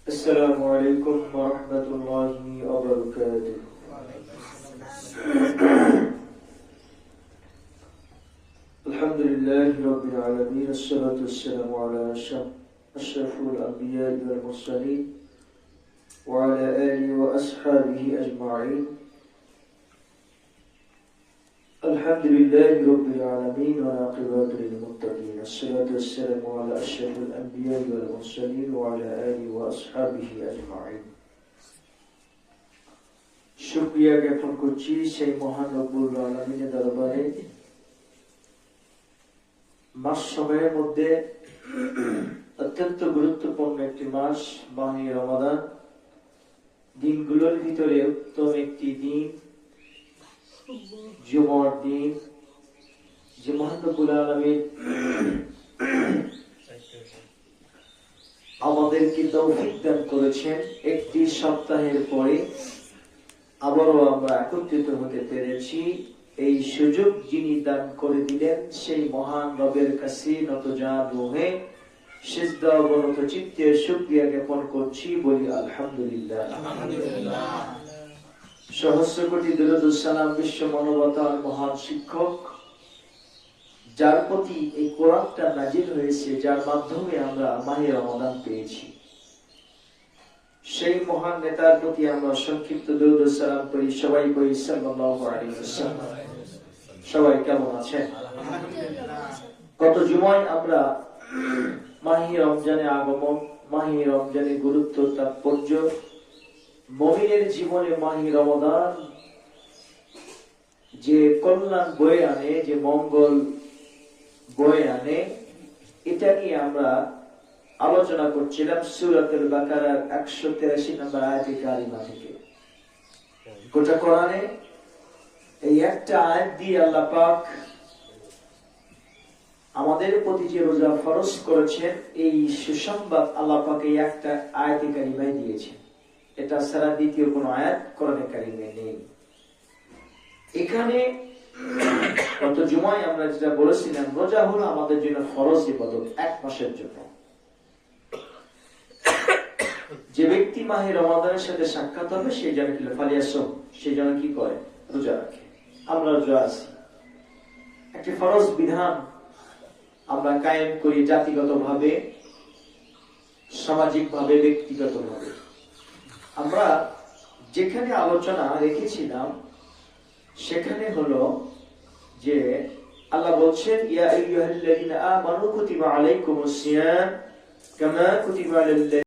السلام عليكم ورحمة الله وبركاته. الحمد لله رب العالمين، الصلاة والسلام على أشرف الأنبياء والمرسلين وعلى آله وأصحابه أجمعين. الحمد لله رب العالمين والعاقبة للمتقين، الصلاة والسلام على أشرف الأنبياء والمرسلين وعلى آله وأصحابه أجمعين. শুকরিয়া জ্ঞাপন করছি সেই মহান রব্বুল আলামিনের দরবারে মাস সময়ের মধ্যে অত্যন্ত গুরুত্বপূর্ণ একটি মাস মাহে রমাদান, দিনগুলোর ভিতরে উত্তম একটি দিন জুমার দিন, যে মহান রব্বুল আলামিন আমাদেরকে তৌফিক দান করেছেন একটি সপ্তাহের পরে আবারও আমরা একত্রিত হতে পেরেছি। এই সুযোগ যিনি দান করে দিলেন সেই মহান রবের কাছে নতজানু হয়ে সিজদা অবনত চিত্তে শুকরিয়া জ্ঞাপন করছি, বলি আলহামদুলিল্লাহ। সহস্র কোটি দরুদ ও সালাম বিশ্ব মানবতার মহান শিক্ষক, যার প্রতি এই কোরআনটা নাজিল হয়েছে, যার মাধ্যমে আমরা মাহে রমাদান পেয়েছি, সেই মহান নেতার প্রতি আমরা সংক্ষিপ্ত দরুদ ও সালাম করি। সবাই করি সাল্লাল্লাহু আলাইহি ওয়াসাল্লাম। সবাই কেমন আছেন? গত জুমায় আমরা মাহে রমজানের আগমন, মাহে রমজানের গুরুত্ব, তাৎপর্য, মুমিনের জীবনে মাহে রমাদান যে কল্যাণ বয়ে আনে, যে মঙ্গল বয়ে আনে, এটা নিয়ে আমরা আলোচনা করছিলাম সূরাতুল বাকারার 183 নম্বর আয়াতে কারিমা থেকে। গোটা কোরআনে এই একটা আয়াত দিয়ে আল্লাহ পাক আমাদের প্রতি যে রোজা ফরজ করেছেন, এই সুসংবাদ আল্লাহ পাক এই একটা আয়াতে কারিমায় দিয়েছেন। এটা ছাড়া দ্বিতীয় কোন আয়াত কোরআনে কারিমে নেই। এখানে গত জুমায় আমরা যেটা বলেছিলাম, রোজা হলো আমাদের জন্য ফরজ ইবাদত, 1 মাসের জন্য। যে ব্যক্তি মাহে রমাদানের সাথে সাক্ষাৎ হবে সেই যেন কি ফালিয়াসম, সেই যেন কি করে, রোজা রাখে। আমরা রোজা আছি, একটি ফরজ বিধান আমরা কায়েম করি জাতিগত ভাবে, সামাজিক ভাবে, ব্যক্তিগত ভাবে। আমরা যেখানে আলোচনা রেখেছিলাম সেখানে হলো যে আল্লাহ বলছেন, ইয়া আইয়ুহাল্লাযীনা আমানু কুতিবা আলাইকুমুস সিয়াম কামা কুতিবা আলাল